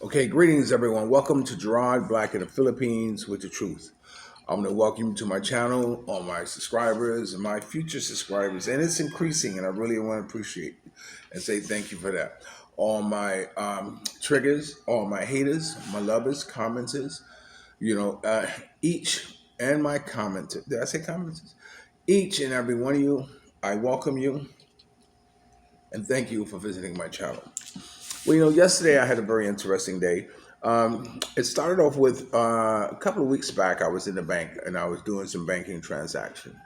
Okay, greetings everyone. Welcome to Gerard Black in the Philippines with the Truth. I'm going to welcome you to my channel, all my subscribers and my future subscribers, and it's increasing, and I really want to appreciate and say thank you for that. All my triggers, all my haters, my lovers, commenters, you know, each and my commenters. Did I say commenters? Each and every one of you, I welcome you and thank you for visiting my channel. Well, yesterday I had a very interesting day. It started off with a couple of weeks back. I was in the bank and I was doing some banking transaction,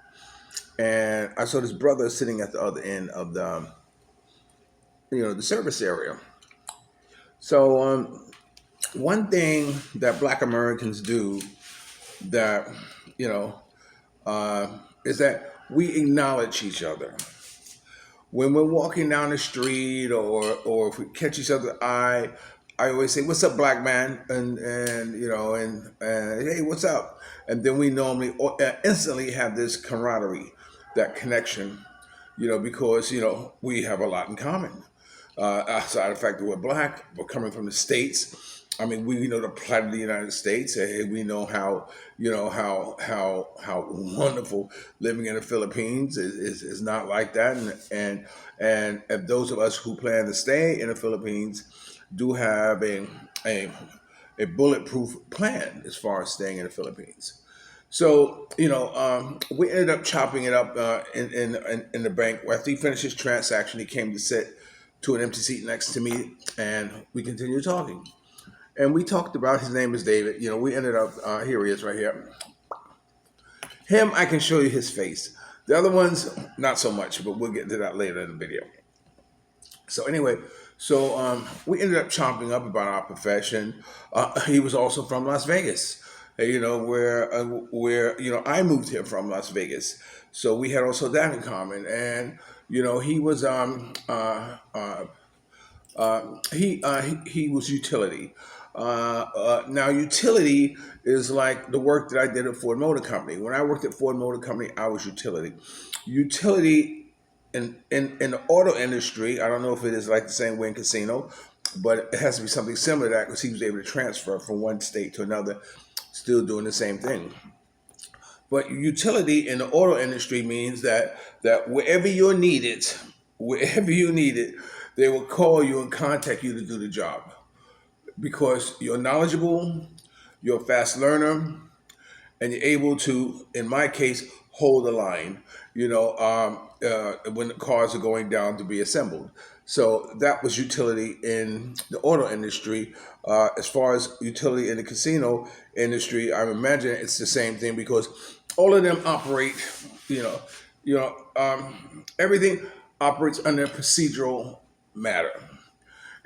and I saw this brother sitting at the other end of the service area. So one thing that Black Americans do that you know uh, is that we acknowledge each other when we're walking down the street, or if we catch each other's eye. I always say, "What's up, black man?" and hey, what's up? And then we normally instantly have this camaraderie, that connection, because we have a lot in common. Outside of the fact that we're black, we're coming from the states. I mean, we know the plight of the United States, and we know how wonderful living in the Philippines is not like that, and those of us who plan to stay in the Philippines do have a a bulletproof plan as far as staying in the Philippines. So we ended up chopping it up in the bank. After he finished his transaction, he came to sit to an empty seat next to me, and we continued talking. And we talked about, his name is David. We ended up, here he is right here. Him, I can show you his face. The other ones, not so much, but we'll get to that later in the video. So anyway, we ended up chomping up about our profession. He was also from Las Vegas, where I moved here from Las Vegas. So we had also that in common. And he was he was utility. Now, utility is like the work that I did at Ford Motor Company. When I worked at Ford Motor Company, I was utility. Utility in the auto industry, I don't know if it is like the same way in casino, but it has to be something similar to that, because he was able to transfer from one state to another, still doing the same thing. But utility in the auto industry means that wherever you need it, they will call you and contact you to do the job, because you're knowledgeable, you're a fast learner, and you're able to, in my case, hold the line. When the cars are going down to be assembled. So that was utility in the auto industry. As far as utility in the casino industry, I imagine it's the same thing, because all of them operate. Everything operates under procedural matter,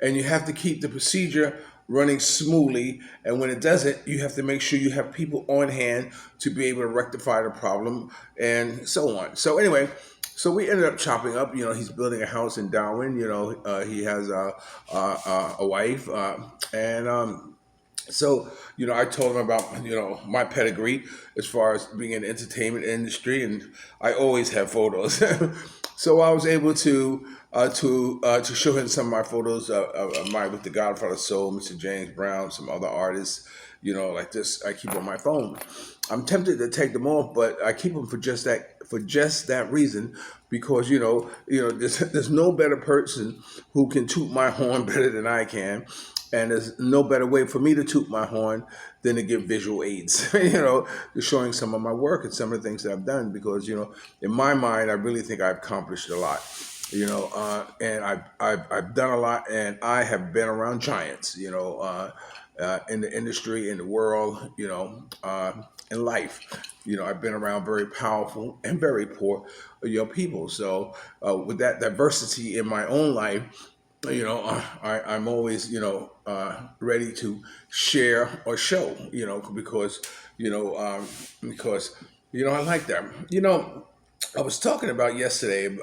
and you have to keep the procedure running smoothly. And when it doesn't, you have to make sure you have people on hand to be able to rectify the problem, and so on. So anyway, so we ended up chopping up. He's building a house in Darwin. He has a wife, and I told him about my pedigree as far as being in the entertainment industry, and I always have photos. So I was able to show him some of my photos of my with the Godfather Soul, Mr. James Brown, some other artists, like this. I keep on my phone. I'm tempted to take them off, but I keep them for just that reason, because there's no better person who can toot my horn better than I can. And there's no better way for me to toot my horn than to give visual aids, to showing some of my work and some of the things that I've done. Because, in my mind, I really think I've accomplished a lot, and I've done a lot, and I have been around giants, in the industry, in the world, in life. I've been around very powerful and very poor, people. So with that diversity in my own life, I'm always, ready to share or show, because I like that. I was talking about yesterday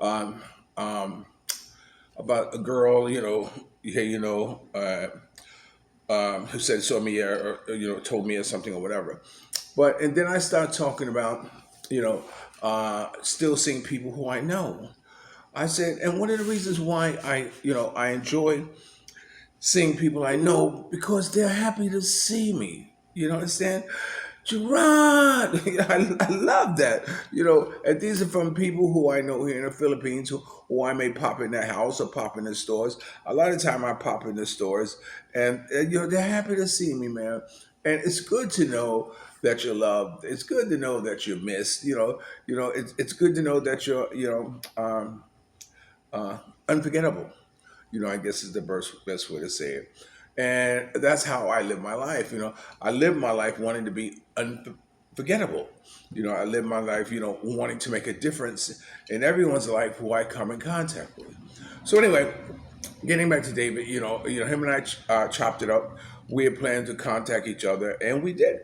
um, um, about a girl, yeah, who said saw me, or told me or something or whatever. And then I started talking about, still seeing people who I know. I said, and one of the reasons why I enjoy seeing people I know because they're happy to see me. You know, understand? Gerard, I love that. And these are from people who I know here in the Philippines who I may pop in their house or pop in the stores. A lot of time I pop in the stores, and they're happy to see me, man. And it's good to know that you're loved. It's good to know that you're missed. It's good to know that you're uh, unforgettable. I guess is the best way to say it. And that's how I live my life. I live my life wanting to be unforgettable. I live my life, wanting to make a difference in everyone's life who I come in contact with. So anyway, getting back to David, him and I chopped it up. We had planned to contact each other, and we did.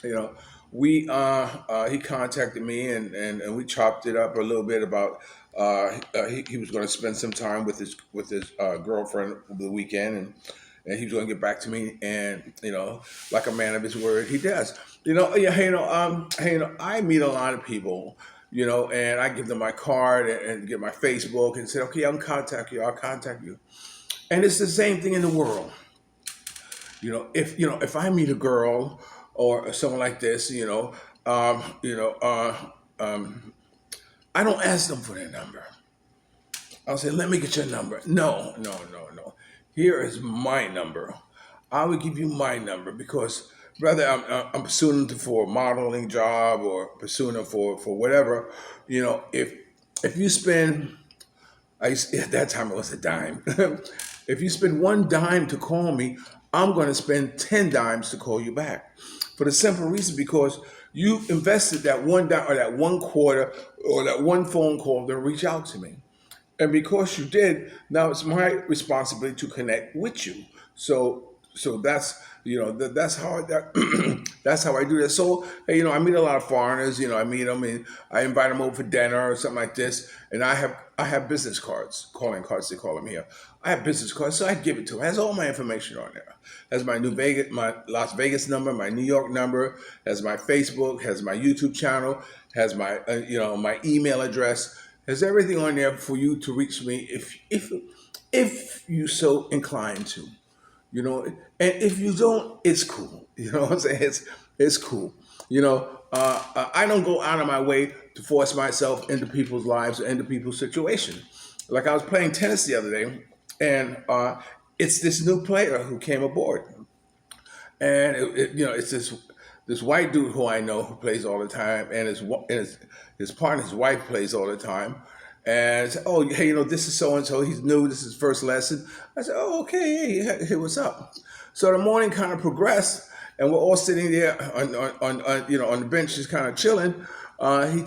You know, we he contacted me, and we chopped it up a little bit about he was going to spend some time with his girlfriend over the weekend, and he was going to get back to me, and like a man of his word, he does. Yeah, I meet a lot of people. And I give them my card and get my Facebook and say, okay, I'll contact you. And it's the same thing in the world. If I meet a girl or someone like this, um, you know, uh, um, I don't ask them for their number. I'll say, let me get your number. No, no, no, no. Here is my number. I will give you my number because whether I'm pursuing it for a modeling job or pursuing it for whatever, if you spend at that time it was a dime. If you spend one dime to call me, I'm going to spend 10 dimes to call you back. For the simple reason because you invested that one dime or that one quarter or that one phone call to reach out to me. And because you did, now it's my responsibility to connect with you. So that's how that's how I do that. So hey, I meet a lot of foreigners. I meet them and I invite them over for dinner or something like this. And I have business cards, calling cards they call them here. I have business cards, so I give it to them. It has all my information on there. Has my Las Vegas number, my New York number, has my Facebook, has my YouTube channel, has my my email address. Has everything on there for you to reach me if you so inclined to. And if you don't, it's cool. You know what I'm saying? It's cool. I don't go out of my way to force myself into people's lives or into people's situations. Like I was playing tennis the other day, and it's this new player who came aboard, and it's this white dude who I know who plays all the time, and his partner, his wife, plays all the time. And I said, oh, hey, this is so and so. He's new. This is his first lesson. I said, oh, okay, hey, what's up? So the morning kind of progressed, and we're all sitting there on the bench, just kind of chilling.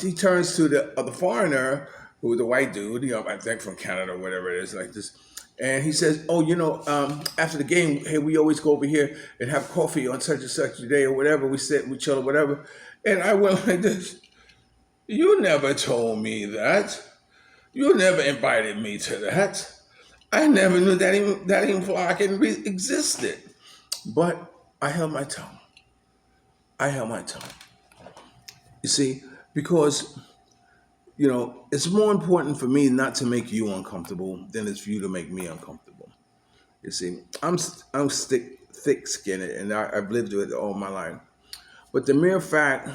He turns to the foreigner, who was a white dude, I think from Canada or whatever it is, like this. And he says, "Oh, after the game, hey, we always go over here and have coffee on such and such a day or whatever. We sit, we chill or whatever." And I went like this: "You never told me that. You never invited me to that. I never knew that even fucking existed." But I held my tongue. I held my tongue. You see, because it's more important for me not to make you uncomfortable than it's for you to make me uncomfortable. You see, I'm thick skinned, and I've lived with it all my life. But the mere fact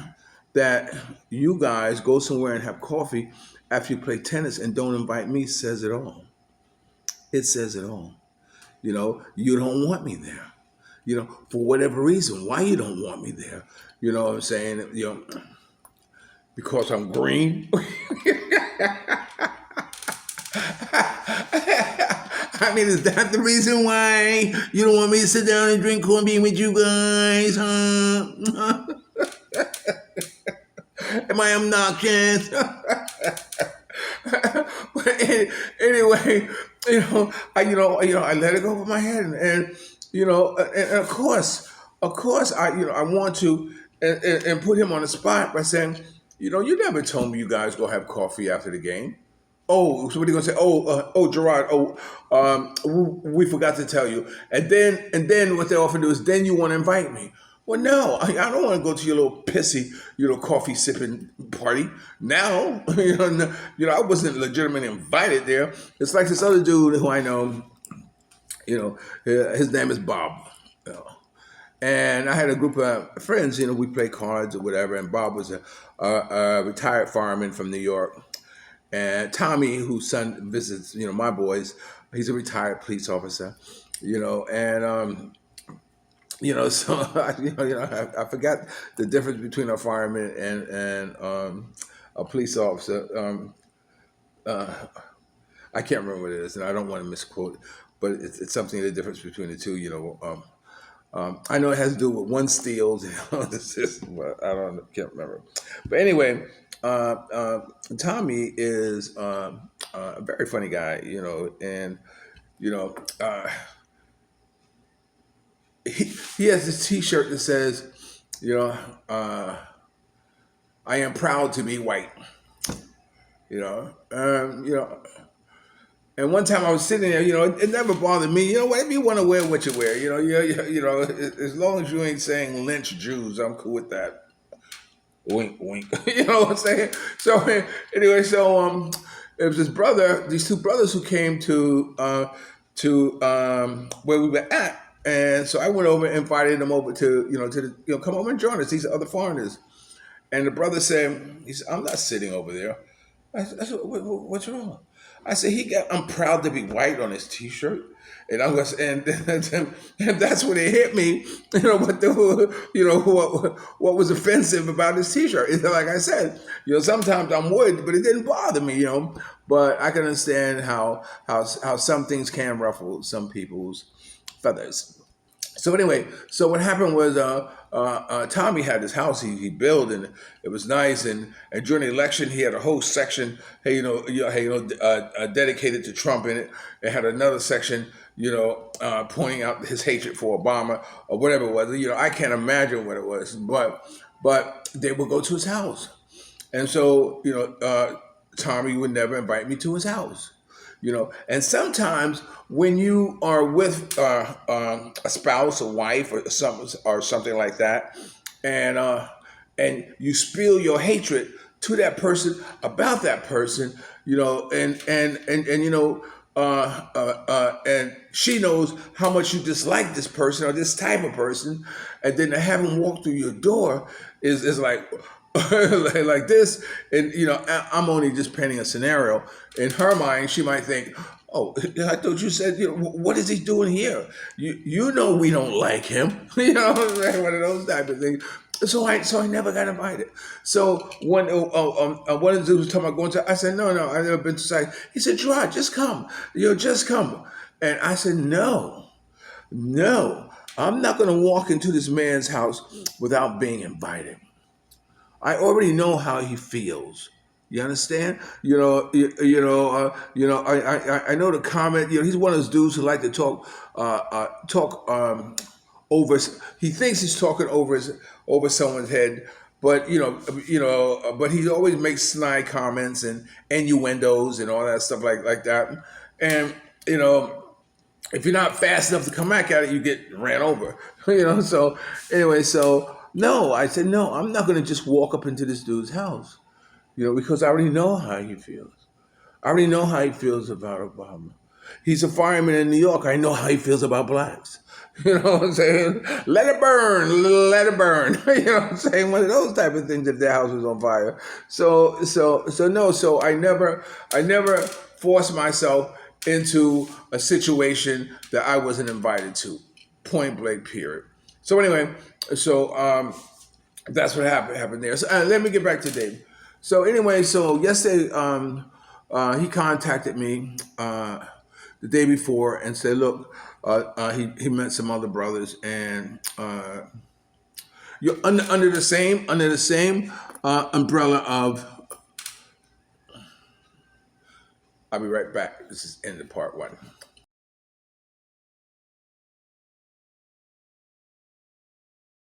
that you guys go somewhere and have coffee after you play tennis and don't invite me says it all. It says it all. You don't want me there. For whatever reason, why you don't want me there. You know what I'm saying? Because I'm green. I mean, is that the reason why you don't want me to sit down and drink coffee with you guys, huh? Am I obnoxious? But anyway, I let it go over my head, and of course, I want to and put him on the spot by saying, you never told me you guys go have coffee after the game. Oh, so what are you gonna say? Oh, Gerard. Oh, we forgot to tell you. And then what they often do is then you want to invite me. Well, no, I don't want to go to your little pissy, coffee sipping party. Now, I wasn't legitimately invited there. It's like this other dude who I know. You know, his name is Bob. You know. And I had a group of friends. You know, we play cards or whatever. And Bob was a retired fireman from New York. And Tommy, whose son visits, you know, my boys, he's a retired police officer. You know, and so I forgot the difference between a fireman and a police officer. Uh, I can't remember what it is, and I don't want to misquote, but it's something the difference between the two. I know it has to do with one steals and all this, but I don't can't remember. But anyway, Tommy is a very funny guy, and you know, uh, he has this T-shirt that says, you know, uh, "I am proud to be white." You know, And one time I was sitting there, it never bothered me. Whatever you want to wear, what you wear. As long as you ain't saying lynch Jews, I'm cool with that. Wink, wink. You know what I'm saying? So anyway, it was these two brothers who came to where we were at, and so I went over and invited them over to come over and join us. These other foreigners, and the brother said, he said, "I'm not sitting over there." I said, "What's wrong?" I said, "He got 'I'm proud to be white' on his T-shirt." And I was, and that's when it hit me, what was offensive about his T-shirt. It's like I said, sometimes I'm worried, but it didn't bother me, But I can understand how some things can ruffle some people's feathers. So anyway, so what happened was Tommy had this house he built, and it was nice. And during the election, he had a whole section, dedicated to Trump in it. It had another section, pointing out his hatred for Obama or whatever it was. I can't imagine what it was, but they would go to his house, and so Tommy would never invite me to his house. And sometimes when you are with a spouse, a wife, or something like that, and you spill your hatred to that person about that person, and she knows how much you dislike this person or this type of person, and then to have him walk through your door is like like this. And I'm only just painting a scenario. In her mind, she might think, "Oh, I thought you said, what is he doing here? We don't like him." One of those type of things. So I never got invited. So when one of the dudes was talking about going to, I said, no, I never been to site. He said, "Gerard, just come, just come." And I said, no, I'm not going to walk into this man's house without being invited. I already know how he feels. You understand? I know the comment. He's one of those dudes who like to talk over. He thinks he's talking over someone's head, but but he always makes snide comments and innuendos and all that stuff like that. And if you're not fast enough to come back at it, you get ran over. So anyway, so no, I said no. I'm not going to just walk up into this dude's house, because I already know how he feels. I already know how he feels about Obama. He's a fireman in New York. I know how he feels about blacks. You know what I'm saying? Let it burn, let it burn. You know what I'm saying? One of those type of things if their house was on fire. So no. So I never forced myself into a situation that I wasn't invited to. Point blank. Period. So anyway, that's what happened there. So let me get back to Dave. So anyway, so yesterday he contacted me the day before and said, "Look, he met some other brothers, and you're under the same umbrella of." I'll be right back. This is end of part one.